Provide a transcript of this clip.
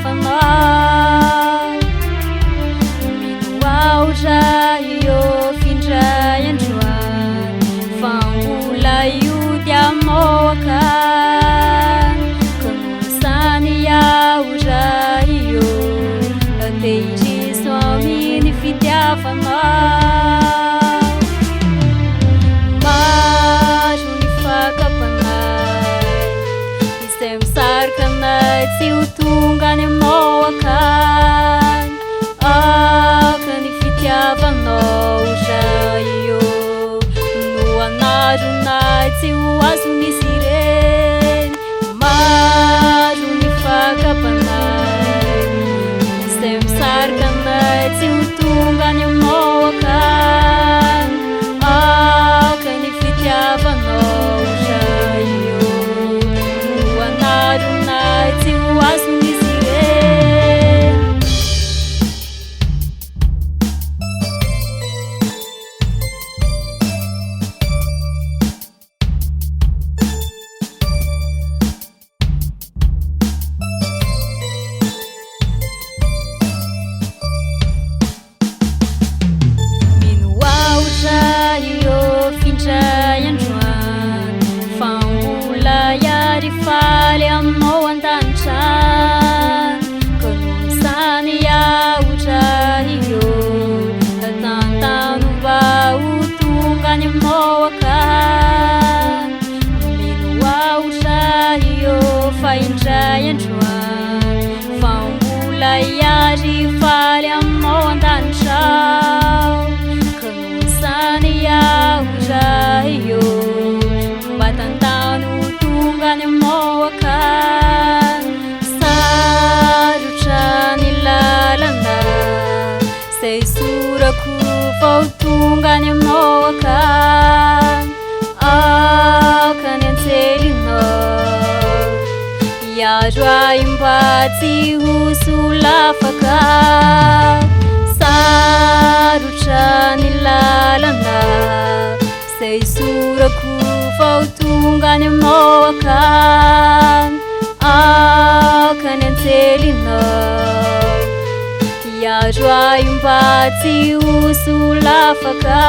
fitiavanao. Mino aotra io findray androany, fa mbola io dia moakany. Ka nosany aotra io tehiriso aminy fitiavanao. Maro ny fakapanay izay misarika anay tsy ho tonga any moakany. Aka ny fitiavanao ra io no anaronay tsy ho azo misy ireny. Maro ny fakapanay izay misarika anay tsy ho tonga any moakany. Aka ny fitiavanao ra io no anaronay tsy ho azo misy ireny. Mino aotra io findray androany, fa mbola iary faly aminao an-tanitrany. Ka nosany aotra io tantano mba ho tonga any moakany. Mino aotra io fa indray androany, fa mbola iary faly aminao an-tanitrao. Ka nosany aotra io mba tantano ho tonga any moakany. Sarotra ny lalana zay sorako vao tonga any moakany. Aka ny antselinao iaro ahy mba tsy ho solafaka. Sarotra ny lalana zay sorako vao tonga any moakany. Aka ny antselinao iaro ahy mba tsy ho solafaka.